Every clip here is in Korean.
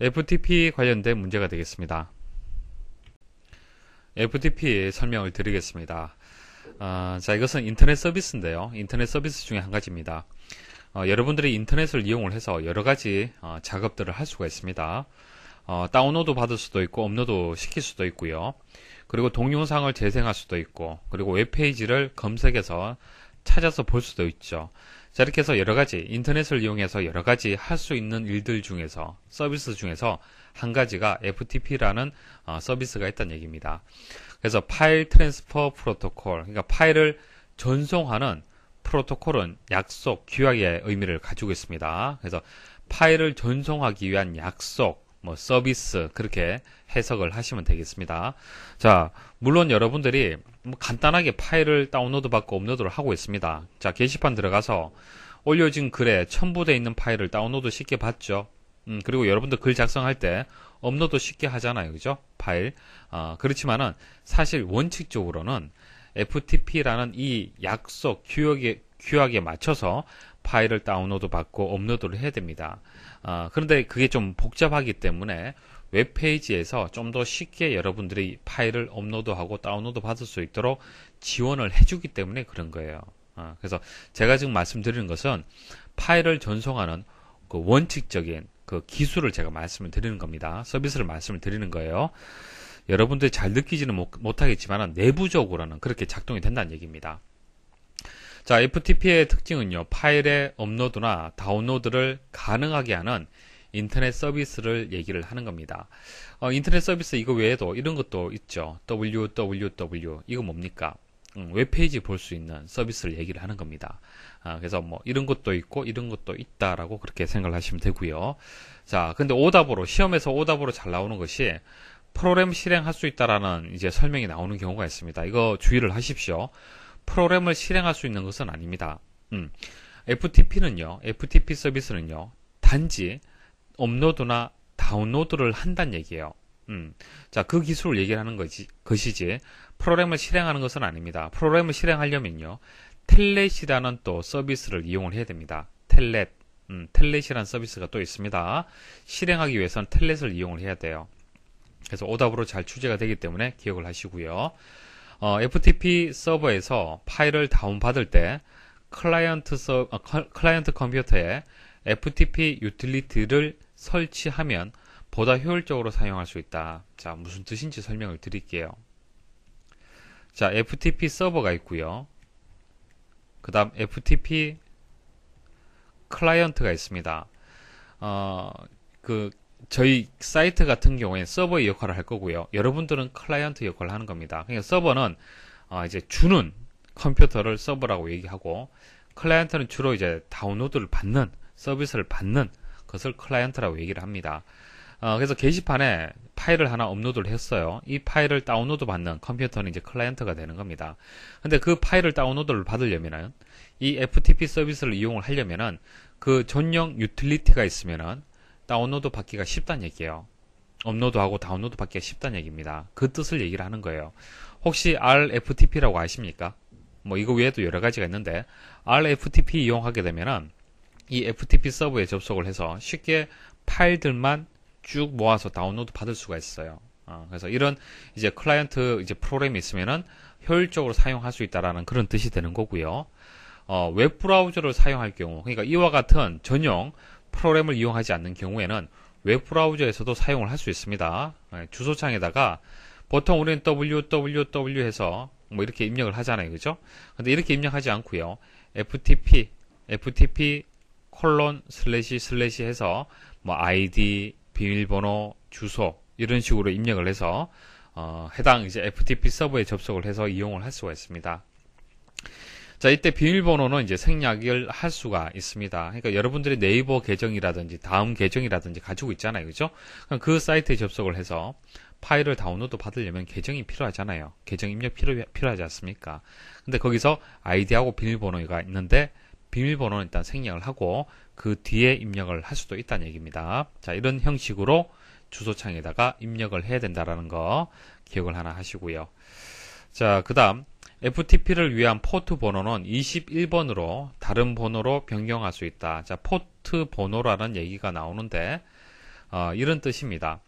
FTP 관련된 문제가 되겠습니다. FTP 설명을 드리겠습니다. 자, 이것은 인터넷 서비스인데요. 인터넷 서비스 중에 한 가지입니다. 여러분들이 인터넷을 이용을 해서 여러 가지 작업들을 할 수가 있습니다. 다운로드 받을 수도 있고 업로드 시킬 수도 있고요. 그리고 동영상을 재생할 수도 있고, 그리고 웹페이지를 검색해서 찾아서 볼 수도 있죠. 자, 이렇게 해서 여러 가지 인터넷을 이용해서 여러 가지 할 수 있는 일들 중에서, 서비스 중에서 한 가지가 FTP라는 서비스가 있다는 얘기입니다. 그래서 파일 트랜스퍼 프로토콜, 그러니까 파일을 전송하는 프로토콜은 약속, 규약의 의미를 가지고 있습니다. 그래서 파일을 전송하기 위한 약속, 서비스, 그렇게 해석을 하시면 되겠습니다. 자, 물론 여러분들이 간단하게 파일을 다운로드 받고 업로드를 하고 있습니다. 자, 게시판 들어가서 올려진 글에 첨부되어 있는 파일을 다운로드 쉽게 받죠. 그리고 여러분들 글 작성할 때 업로드 쉽게 하잖아요. 그죠? 파일. 그렇지만은 사실 원칙적으로는 FTP라는 이 약속, 규약에 맞춰서 파일을 다운로드 받고 업로드를 해야 됩니다. 그런데 그게 좀 복잡하기 때문에 웹페이지에서 좀 더 쉽게 여러분들이 파일을 업로드하고 다운로드 받을 수 있도록 지원을 해주기 때문에 그런 거예요. 그래서 제가 지금 말씀드리는 것은 파일을 전송하는 그 원칙적인 그 기술을 제가 말씀을 드리는 겁니다. 서비스를 말씀을 드리는 거예요. 여러분들이 잘 느끼지는 못하겠지만 내부적으로는 그렇게 작동이 된다는 얘기입니다. 자, FTP의 특징은요, 파일의 업로드나 다운로드를 가능하게 하는 인터넷 서비스를 얘기를 하는 겁니다. 인터넷 서비스 이거 외에도 이런 것도 있죠. www. 이거 뭡니까? 웹페이지 볼 수 있는 서비스를 얘기를 하는 겁니다. 그래서 이런 것도 있고 이런 것도 있다라고 그렇게 생각을 하시면 되고요. 자, 근데 오답으로, 시험에서 오답으로 잘 나오는 것이 프로그램 실행할 수 있다라는 이제 설명이 나오는 경우가 있습니다. 이거 주의를 하십시오. 프로그램을 실행할 수 있는 것은 아닙니다. FTP 서비스는요, 단지 업로드나 다운로드를 한다는 얘기예요. 자, 그 기술을 얘기하는 것이지, 프로그램을 실행하는 것은 아닙니다. 프로그램을 실행하려면요, 텔넷이라는 또 서비스를 이용을 해야 됩니다. 텔넷이라는 서비스가 또 있습니다. 실행하기 위해서는 텔넷을 이용을 해야 돼요. 그래서 오답으로 잘 출제가 되기 때문에 기억을 하시고요. FTP 서버에서 파일을 다운받을 때 클라이언트 컴퓨터에 FTP 유틸리티를 설치하면 보다 효율적으로 사용할 수 있다. 자, 무슨 뜻인지 설명을 드릴게요. 자, FTP 서버가 있고요. 그 다음 FTP 클라이언트가 있습니다. 저희 사이트 같은 경우에는 서버의 역할을 할 거고요. 여러분들은 클라이언트 역할을 하는 겁니다. 그러니까 서버는 이제 주는 컴퓨터를 서버라고 얘기하고, 클라이언트는 주로 이제 다운로드를 받는, 서비스를 받는 것을 클라이언트라고 얘기를 합니다. 그래서 게시판에 파일을 하나 업로드를 했어요. 이 파일을 다운로드 받는 컴퓨터는 이제 클라이언트가 되는 겁니다. 근데 그 파일을 다운로드를 받으려면은, 이 FTP 서비스를 이용을 하려면은 그 전용 유틸리티가 있으면은 다운로드 받기가 쉽다는 얘기예요. 업로드하고 다운로드 받기가 쉽다는 얘기입니다. 그 뜻을 얘기를 하는 거예요. 혹시 RFTP라고 아십니까? 이거 외에도 여러 가지가 있는데, RFTP 이용하게 되면은 이 FTP 서버에 접속을 해서 쉽게 파일들만 쭉 모아서 다운로드 받을 수가 있어요. 그래서 이런 이제 클라이언트 이제 프로그램이 있으면은 효율적으로 사용할 수 있다라는 그런 뜻이 되는 거고요. 웹 브라우저를 사용할 경우, 그러니까 이와 같은 전용 프로그램을 이용하지 않는 경우에는 웹 브라우저에서도 사용을 할 수 있습니다. 주소창에다가 보통 우리는 www 해서 이렇게 입력을 하잖아요. 그죠? 근데 이렇게 입력하지 않고요. FTP // 해서 ID, 비밀번호, 주소 이런 식으로 입력을 해서 해당 이제 FTP 서버에 접속을 해서 이용을 할 수가 있습니다. 자, 이때 비밀번호는 이제 생략을 할 수가 있습니다. 그러니까 여러분들이 네이버 계정이라든지 다음 계정이라든지 가지고 있잖아요. 그죠? 그럼 그 사이트에 접속을 해서 파일을 다운로드 받으려면 계정이 필요하잖아요. 계정 입력 필요하지 않습니까? 근데 거기서 아이디하고 비밀번호가 있는데, 비밀번호는 일단 생략을 하고 그 뒤에 입력을 할 수도 있다는 얘기입니다. 자, 이런 형식으로 주소창에다가 입력을 해야 된다라는 거 기억을 하나 하시고요. 자, 그 다음 FTP를 위한 포트 번호는 21번으로 다른 번호로 변경할 수 있다. 자, 포트 번호라는 얘기가 나오는데, 이런 뜻입니다.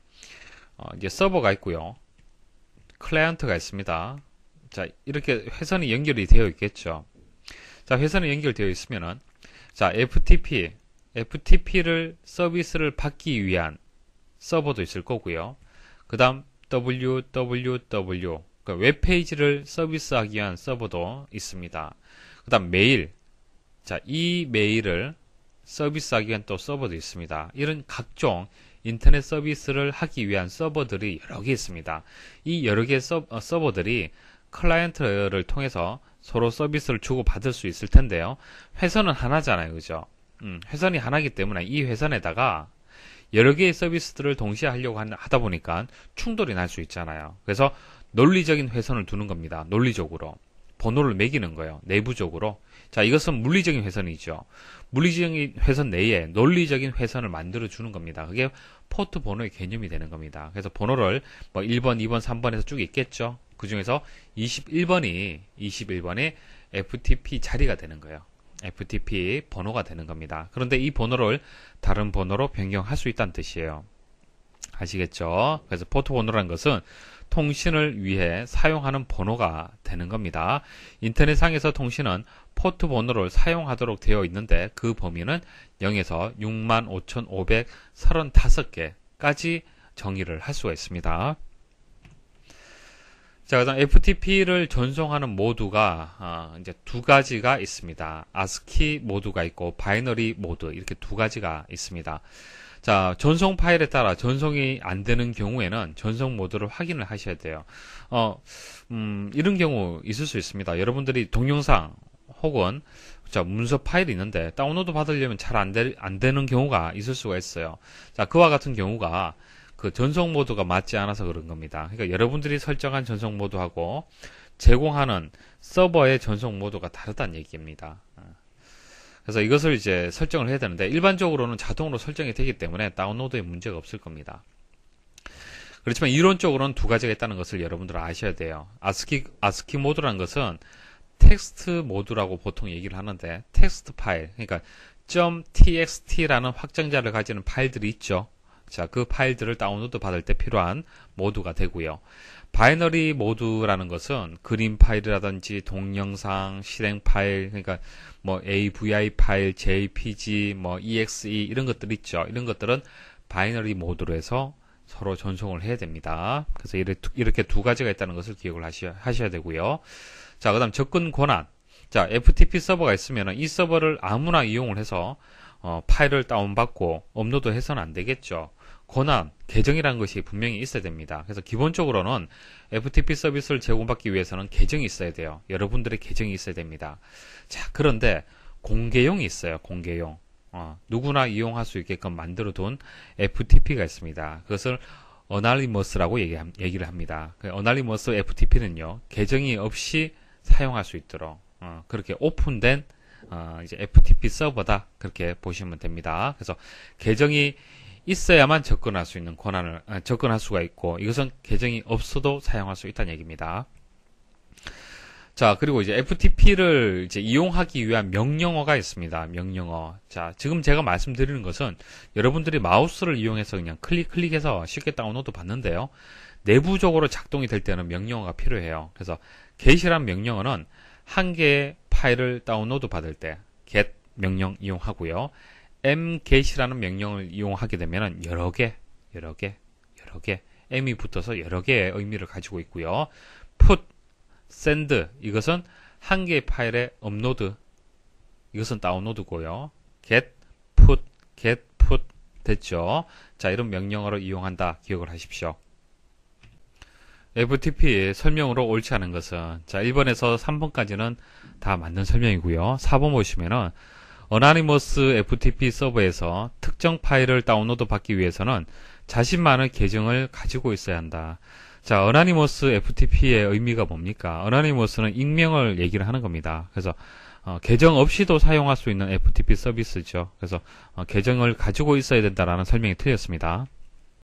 이제 서버가 있고요. 클라이언트가 있습니다. 자, 이렇게 회선이 연결이 되어 있겠죠. 자, 회선이 연결되어 있으면은, 자, FTP를 서비스를 받기 위한 서버도 있을 거고요. 그 다음, www, 그 웹페이지를 서비스하기 위한 서버도 있습니다. 그 다음, 메일. 자, 이 메일을 서비스하기 위한 또 서버도 있습니다. 이런 각종 인터넷 서비스를 하기 위한 서버들이 여러 개 있습니다. 이 여러 개의 서버들이 클라이언트를 통해서 서로 서비스를 주고받을 수 있을 텐데요. 회선은 하나잖아요. 그죠? 회선이 하나이기 때문에 이 회선에다가 여러 개의 서비스들을 동시에 하려고 하다 보니까 충돌이 날 수 있잖아요. 그래서 논리적인 회선을 두는 겁니다. 논리적으로. 번호를 매기는 거예요. 내부적으로. 자, 이것은 물리적인 회선이죠. 물리적인 회선 내에 논리적인 회선을 만들어 주는 겁니다. 그게 포트 번호의 개념이 되는 겁니다. 그래서 번호를 뭐 1번, 2번, 3번에서 쭉 있겠죠. 그 중에서 21번이 FTP 자리가 되는 거예요. FTP 번호가 되는 겁니다. 그런데 이 번호를 다른 번호로 변경할 수 있다는 뜻이에요. 아시겠죠? 그래서 포트 번호라는 것은 통신을 위해 사용하는 번호가 되는 겁니다. 인터넷상에서 통신은 포트 번호를 사용하도록 되어 있는데 그 범위는 0에서 65,535개까지 정의를 할 수가 있습니다. 자, 그다음 FTP를 전송하는 모드가 이제 두 가지가 있습니다. ASCII 모드가 있고 바이너리 모드 이렇게 두 가지가 있습니다. 자, 전송 파일에 따라 전송이 안 되는 경우에는 전송 모드를 확인을 하셔야 돼요. 이런 경우 있을 수 있습니다. 여러분들이 동영상 혹은 자, 문서 파일이 있는데 다운로드 받으려면 잘 안 되는 경우가 있을 수가 있어요. 자, 그와 같은 경우가 그 전송 모드가 맞지 않아서 그런 겁니다. 그러니까 여러분들이 설정한 전송 모드하고 제공하는 서버의 전송 모드가 다르다는 얘기입니다. 그래서 이것을 이제 설정을 해야 되는데 일반적으로는 자동으로 설정이 되기 때문에 다운로드에 문제가 없을 겁니다. 그렇지만 이론적으로는 두 가지가 있다는 것을 여러분들 아셔야 돼요. ASCII 모드라는 것은 텍스트 모드라고 보통 얘기를 하는데 텍스트 파일, 그러니까 .txt라는 확정자를 가지는 파일들이 있죠. 자, 그 파일들을 다운로드 받을 때 필요한 모드가 되고요. 바이너리 모드라는 것은 그림 파일이라든지 동영상, 실행 파일, 그러니까 뭐 AVI 파일, JPG, 뭐 EXE 이런 것들 있죠. 이런 것들은 바이너리 모드로 해서 서로 전송을 해야 됩니다. 그래서 이렇게 두 가지가 있다는 것을 기억을 하셔야 되고요. 자, 그다음 접근 권한. 자, FTP 서버가 있으면 이 서버를 아무나 이용을 해서 파일을 다운받고 업로드해서는 안 되겠죠. 권한, 계정이라는 것이 분명히 있어야 됩니다. 그래서 기본적으로는 FTP 서비스를 제공받기 위해서는 계정이 있어야 돼요. 여러분들의 계정이 있어야 됩니다. 자, 그런데 공개용이 있어요. 공개용. 누구나 이용할 수 있게끔 만들어둔 FTP가 있습니다. 그것을 어나니머스라고 얘기를 합니다. 어나니머스 FTP는요, 계정이 없이 사용할 수 있도록 그렇게 오픈된 이제 FTP 서버다 그렇게 보시면 됩니다. 그래서 계정이 있어야만 접근할 수 있는 권한을 접근할 수가 있고 이것은 계정이 없어도 사용할 수 있다는 얘기입니다. 자, 그리고 이제 FTP를 이제 이용하기 위한 명령어가 있습니다. 명령어. 자, 지금 제가 말씀드리는 것은 여러분들이 마우스를 이용해서 그냥 클릭해서 쉽게 다운로드 받는데요. 내부적으로 작동이 될 때는 명령어가 필요해요. 그래서 get이란 명령어는 한 개의 파일을 다운로드 받을 때 get 명령 이용하고요. mget이라는 명령을 이용하게 되면 여러 개 m이 붙어서 여러 개의 의미를 가지고 있고요. put, send 이것은 한 개의 파일의 업로드 이것은 다운로드고요. get, put 됐죠. 자, 이런 명령어를 이용한다 기억을 하십시오. FTP 설명으로 옳지 않은 것은 자, 1번에서 3번까지는 다 맞는 설명이고요. 4번 보시면은 어나니머스 FTP 서버에서 특정 파일을 다운로드 받기 위해서는 자신만의 계정을 가지고 있어야 한다. 자, 어나니머스 FTP의 의미가 뭡니까? 어나니머스는 익명을 얘기를 하는 겁니다. 그래서 계정 없이도 사용할 수 있는 FTP 서비스죠. 그래서 계정을 가지고 있어야 된다라는 설명이 틀렸습니다.